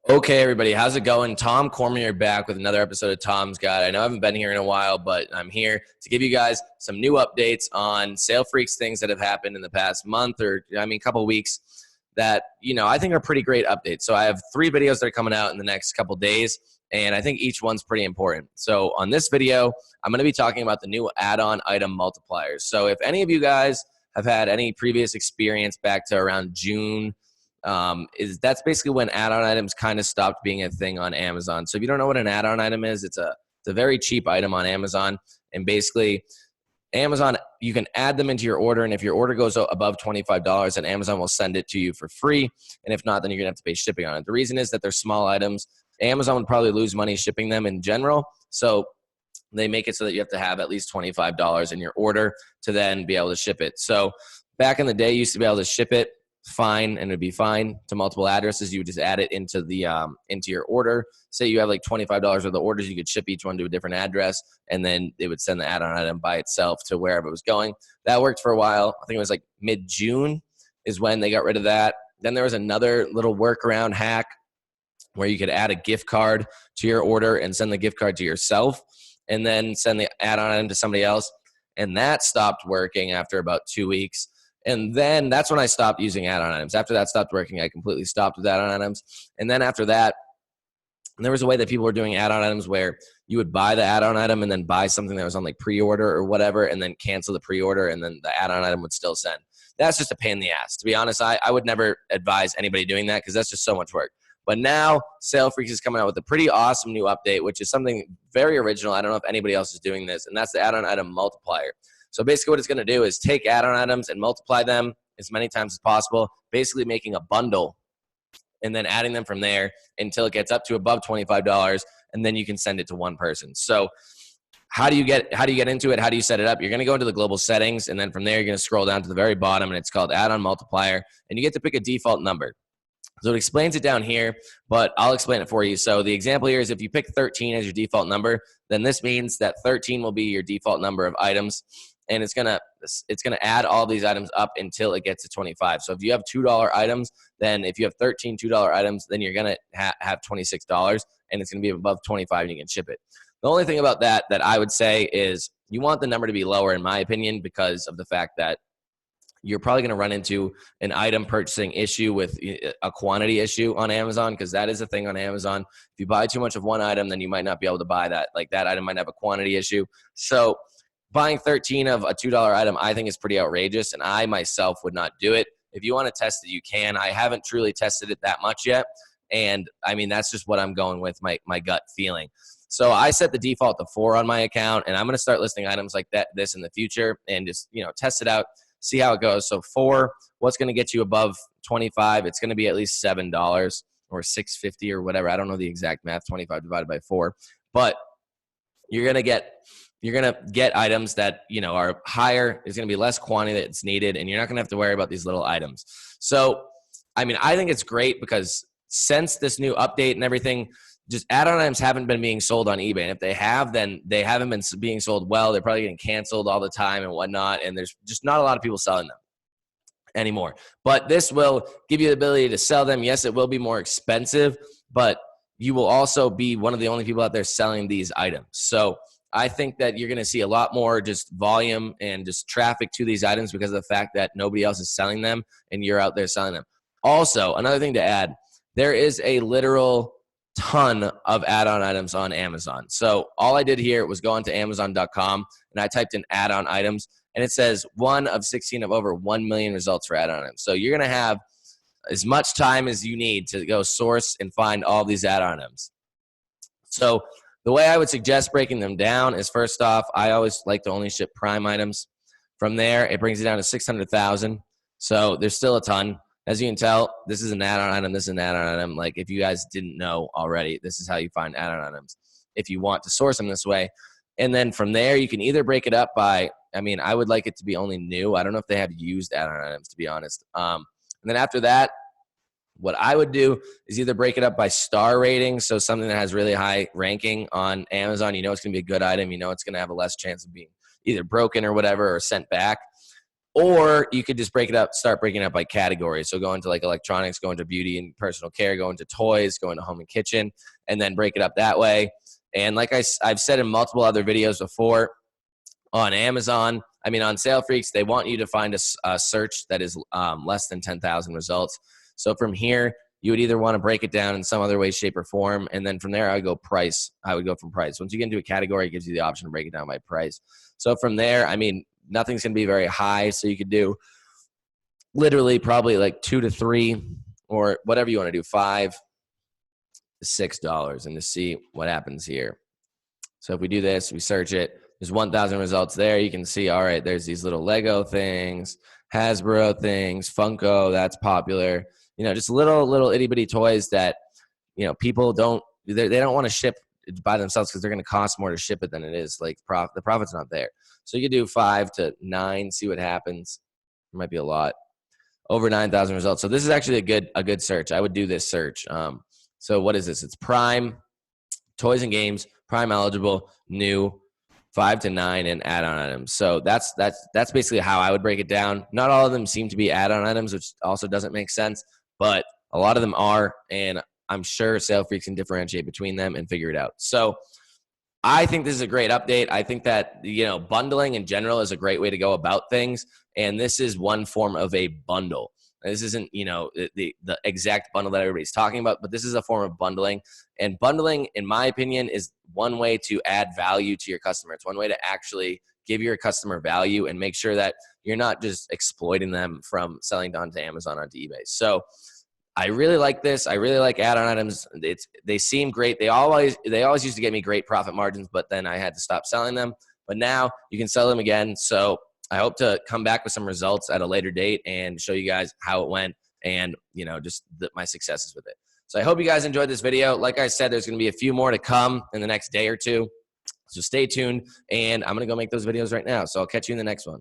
Okay, everybody, how's it going? Tom Cormier back with another episode of Tom's Guide. I know I haven't been here in a while, but I'm here to give you guys some new updates on Salefreaks things that have happened in the past month or, couple weeks that, I think are pretty great updates. So I have 3 videos that are coming out in the next couple days, and I think each one's pretty important. So on this video, I'm going to be talking about the new add-on item multipliers. So if any of you guys have had any previous experience back to around June, that's basically when add-on items kind of stopped being a thing on Amazon. So if you don't know what an add-on item is, it's a very cheap item on Amazon, and basically Amazon, you can add them into your order, and if your order goes above $25, then Amazon will send it to you for free, and if not, then you're gonna have to pay shipping on it. The reason is that they're small items. Amazon would probably lose money shipping them in general, so they make it so that you have to have at least $25 in your order to then be able to ship it. So back in the day, you used to be able to ship it fine, and it'd be fine to multiple addresses. You would just add it into the into your order. Say you have like $25 worth of orders, you could ship each one to a different address, and then they would send the add-on item by itself to wherever it was going. That worked for a while. I think it was like mid-June is when they got rid of that. Then there was another little workaround hack where you could add a gift card to your order and send the gift card to yourself, and then send the add-on item to somebody else. And that stopped working after about 2 weeks. And then that's when I stopped using add-on items. After that stopped working, I completely stopped with add-on items. And then after that, there was a way that people were doing add-on items where you would buy the add-on item and then buy something that was on like pre-order or whatever, and then cancel the pre-order, and then the add-on item would still send. That's just a pain in the ass. To be honest, I would never advise anybody doing that because that's just so much work. But now Salefreaks is coming out with a pretty awesome new update, which is something very original. I don't know if anybody else is doing this, and that's the add-on item multiplier. So basically what it's going to do is take add-on items and multiply them as many times as possible, basically making a bundle and then adding them from there until it gets up to above $25, and then you can send it to one person. So how do you get into it? How do you set it up? You're going to go into the global settings, and then from there you're going to scroll down to the very bottom, and it's called add-on multiplier, and you get to pick a default number. So it explains it down here, but I'll explain it for you. So the example here is if you pick 13 as your default number, then this means that 13 will be your default number of items, and it's gonna add all these items up until it gets to 25. So if you have $2 items, then if you have 13 $2 items, then you're gonna have $26, and it's gonna be above 25, and you can ship it. The only thing about that I would say is you want the number to be lower, in my opinion, because of the fact that you're probably going to run into an item purchasing issue with a quantity issue on Amazon, because that is a thing on Amazon. If you buy too much of one item, then you might not be able to buy that. Like that item might have a quantity issue. So buying 13 of a $2 item, I think is pretty outrageous, and I myself would not do it. If you want to test it, you can. I haven't truly tested it that much yet, and I mean, that's just what I'm going with, my gut feeling. So I set the default to 4 on my account, and I'm going to start listing items like this in the future and just, test it out, see how it goes. So 4, what's going to get you above 25? It's going to be at least $7 or $6.50 or whatever. I don't know the exact math, 25 divided by 4. But you're going to get items that, are higher. There's going to be less quantity that's needed, and you're not going to have to worry about these little items. So, I mean, I think it's great because since this new update and everything, just add-on items haven't been being sold on eBay. And if they have, then they haven't been being sold well. They're probably getting canceled all the time and whatnot, and there's just not a lot of people selling them anymore. But this will give you the ability to sell them. Yes, it will be more expensive, but you will also be one of the only people out there selling these items. So I think that you're going to see a lot more just volume and just traffic to these items because of the fact that nobody else is selling them and you're out there selling them. Also, another thing to add, there is a literal ton of add-on items on Amazon. So all I did here was go onto Amazon.com, and I typed in add-on items, and it says 1 of 16 of over 1 million results for add-on items. So you're going to have as much time as you need to go source and find all these add-on items. So the way I would suggest breaking them down is, first off, I always like to only ship Prime items. From there, it brings it down to 600,000. So there's still a ton. As you can tell, this is an add-on item, this is an add-on item. Like, if you guys didn't know already, this is how you find add-on items if you want to source them this way. And then from there, you can either break it up by, I would like it to be only new. I don't know if they have used add-on items, to be honest. And then after that, what I would do is either break it up by star rating, so something that has really high ranking on Amazon, it's going to be a good item, it's going to have a less chance of being either broken or whatever or sent back. Or you could just start breaking it up by category. So go into like electronics, go into beauty and personal care, go into toys, go into home and kitchen, and then break it up that way. And like I've said in multiple other videos before, on Amazon, I mean, on Salefreaks, they want you to find a search that is less than 10,000 results. So from here, you would either want to break it down in some other way, shape, or form. And then from there, I would go price. I would go from price. Once you get into a category, it gives you the option to break it down by price. So from there, I mean, nothing's going to be very high. So you could do literally probably like 2 to 3 or whatever you want to do, $5 to $6, and to see what happens here. So if we do this, we search it, there's 1,000 results there. You can see, all right, there's these little Lego things, Hasbro things, Funko, that's popular. You know, just little itty bitty toys that, you know, people they don't want to ship by themselves because they're going to cost more to ship it than it is. Like the profit's not there. So you could do 5 to 9, see what happens. It might be a lot. Over 9,000 results. So this is actually a good search. I would do this search. So what is this? It's Prime, toys and games, Prime eligible, new, 5 to 9, and add-on items. So that's basically how I would break it down. Not all of them seem to be add-on items, which also doesn't make sense, but a lot of them are, and I'm sure Salefreaks can differentiate between them and figure it out. So I think this is a great update. I think that, you know, bundling in general is a great way to go about things, and this is one form of a bundle. This isn't, you know, the exact bundle that everybody's talking about, but this is a form of bundling. And bundling, in my opinion, is one way to add value to your customer. It's one way to actually give your customer value and make sure that you're not just exploiting them from selling onto Amazon, onto eBay. So I really like this. I really like add-on items. They seem great. They always used to get me great profit margins, but then I had to stop selling them. But now you can sell them again. So I hope to come back with some results at a later date and show you guys how it went and, you know, just my successes with it. So I hope you guys enjoyed this video. Like I said, there's going to be a few more to come in the next day or two. So stay tuned, and I'm going to go make those videos right now. So I'll catch you in the next one.